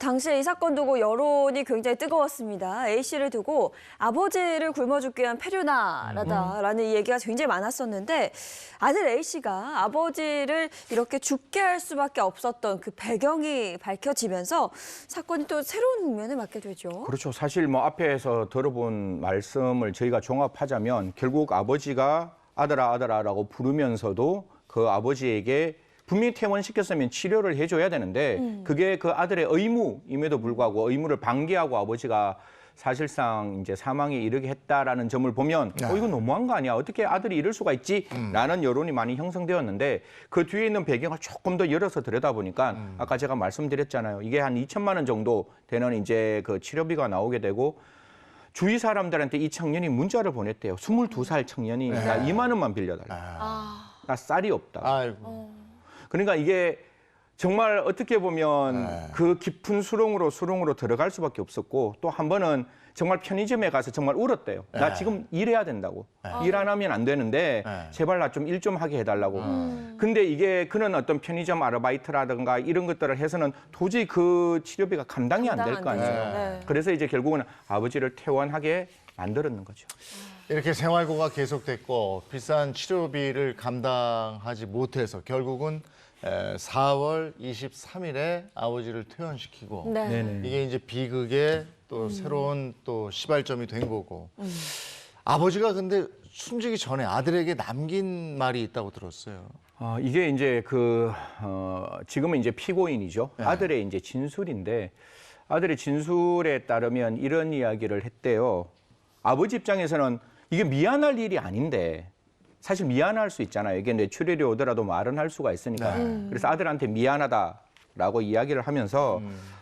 당시에 이 사건 두고 여론이 굉장히 뜨거웠습니다. A씨를 두고 아버지를 굶어 죽게 한 페류나라다라는 얘기가 굉장히 많았었는데 아들 A씨가 아버지를 이렇게 죽게 할 수밖에 없었던 그 배경이 밝혀지면서 사건이 또 새로운 국면을 맞게 되죠. 그렇죠. 사실 뭐 앞에서 들어본 말씀을 저희가 종합하자면 결국 아버지가 아들아라고 부르면서도 그 아버지에게 분명히 퇴원시켰으면 치료를 해줘야 되는데 그게 그 아들의 의무임에도 불구하고 의무를 방기하고 아버지가 사실상 이제 사망에 이르게 했다라는 점을 보면 이거 너무한 거 아니야? 어떻게 아들이 이럴 수가 있지? 라는 여론이 많이 형성되었는데 그 뒤에 있는 배경을 조금 더 열어서 들여다보니까 아까 제가 말씀드렸잖아요. 이게 한 2천만 원 정도 되는 이제 그 치료비가 나오게 되고 주위 사람들한테 이 청년이 문자를 보냈대요. 22살 청년이 나 2만 원만 빌려달라. 나 쌀이 없다. 아이고. 그러니까 이게 정말 어떻게 보면 그 깊은 수렁으로 들어갈 수밖에 없었고 또 한 번은 정말 편의점에 가서 정말 울었대요. 나 지금 일해야 된다고. 일 안 하면 안 되는데 제발 나 좀 일 좀 하게 해달라고. 근데 이게 그런 어떤 편의점 아르바이트라든가 이런 것들을 해서는 도저히 그 치료비가 감당이 안 될 거 아니에요. 네. 그래서 이제 결국은 아버지를 퇴원하게 만들었는 거죠. 이렇게 생활고가 계속됐고 비싼 치료비를 감당하지 못해서 결국은 4월 23일에 아버지를 퇴원시키고 네. 네네. 이게 이제 비극의 또 새로운 또 시발점이 된 거고 아버지가 근데 숨지기 전에 아들에게 남긴 말이 있다고 들었어요. 이게 이제 지금은 이제 피고인이죠. 아들의 이제 진술인데 아들의 진술에 따르면 이런 이야기를 했대요. 아버지 입장에서는 이게 미안할 일이 아닌데 사실 미안할 수 있잖아요. 이게 뇌출혈이 오더라도 말은 할 수가 있으니까. 그래서 아들한테 미안하다라고 이야기를 하면서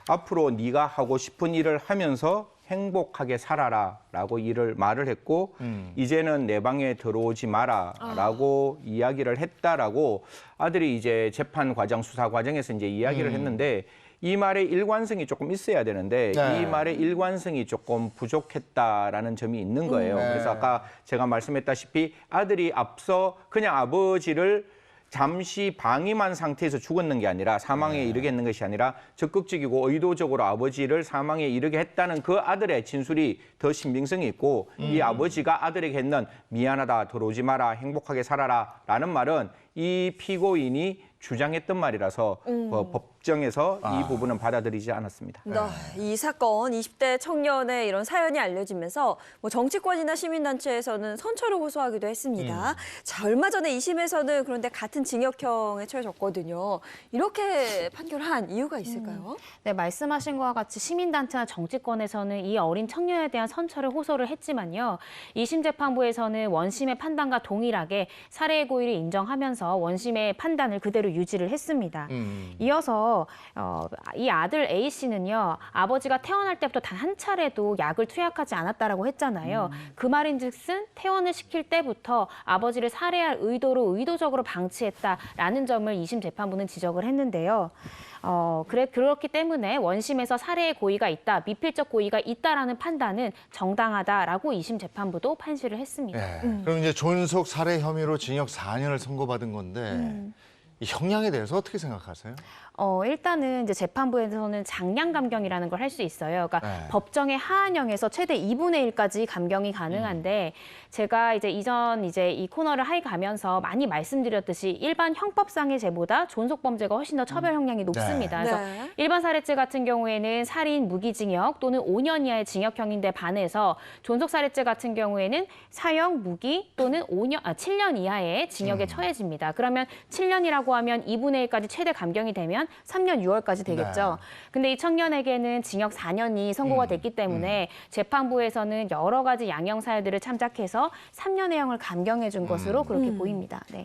앞으로 네가 하고 싶은 일을 하면서 행복하게 살아라라고 말을 했고 이제는 내 방에 들어오지 마라라고 이야기를 했다라고 아들이 이제 재판 과정 수사 과정에서 이제 이야기를 했는데 이 말의 일관성이 조금 있어야 되는데 이 말의 일관성이 조금 부족했다라는 점이 있는 거예요. 그래서 아까 제가 말씀했다시피 아들이 앞서 그냥 아버지를 잠시 방임한 상태에서 죽었는 게 아니라 사망에 이르게 했는 것이 아니라 적극적이고 의도적으로 아버지를 사망에 이르게 했다는 그 아들의 진술이 더 신빙성이 있고 이 아버지가 아들에게 했는 미안하다, 들어오지 마라, 행복하게 살아라 라는 말은 이 피고인이 주장했던 말이라서 법정에서 이 부분은 받아들이지 않았습니다. 네, 이 사건 20대 청년의 이런 사연이 알려지면서 뭐 정치권이나 시민단체에서는 선처를 호소하기도 했습니다. 자, 얼마 전에 2심에서는 그런데 같은 징역형에 처해졌거든요. 이렇게 판결한 이유가 있을까요? 네, 말씀하신 것과 같이 시민단체나 정치권에서는 이 어린 청년에 대한 선처를 호소를 했지만요. 2심 재판부에서는 원심의 판단과 동일하게 살해의 고의를 인정하면서 원심의 판단을 그대로 유지를 했습니다. 이어서 이 아들 A씨는요. 아버지가 태어날 때부터 단 한 차례도 약을 투약하지 않았다라고 했잖아요. 그 말인즉슨 퇴원을 시킬 때부터 아버지를 살해할 의도로 의도적으로 방치했다라는 점을 2심 재판부는 지적을 했는데요. 그렇기 때문에 원심에서 살해의 고의가 있다, 미필적 고의가 있다라는 판단은 정당하다라고 2심 재판부도 판시를 했습니다. 그럼 이제 존속 살해 혐의로 징역 4년을 선고받은 건데 이 형량에 대해서 어떻게 생각하세요? 일단은 이제 재판부에서는 장량 감경이라는 걸 할 수 있어요. 그러니까 법정의 하한형에서 최대 2분의 1까지 감경이 가능한데 제가 이전 이 코너를 가면서 많이 말씀드렸듯이 일반 형법상의 죄보다 존속범죄가 훨씬 더 처벌 형량이 높습니다. 그래서 일반 살해죄 같은 경우에는 살인, 무기징역 또는 5년 이하의 징역형인데 반해서 존속살해죄 같은 경우에는 사형, 무기 또는 7년 이하의 징역에 처해집니다. 그러면 7년이라고 하면 2분의 1까지 최대 감경이 되면 3년 6월까지 되겠죠. 근데 이 청년에게는 징역 4년이 선고가 됐기 때문에 재판부에서는 여러 가지 양형 사유들을 참작해서 3년의 형을 감경해 준 것으로 그렇게 보입니다. 네.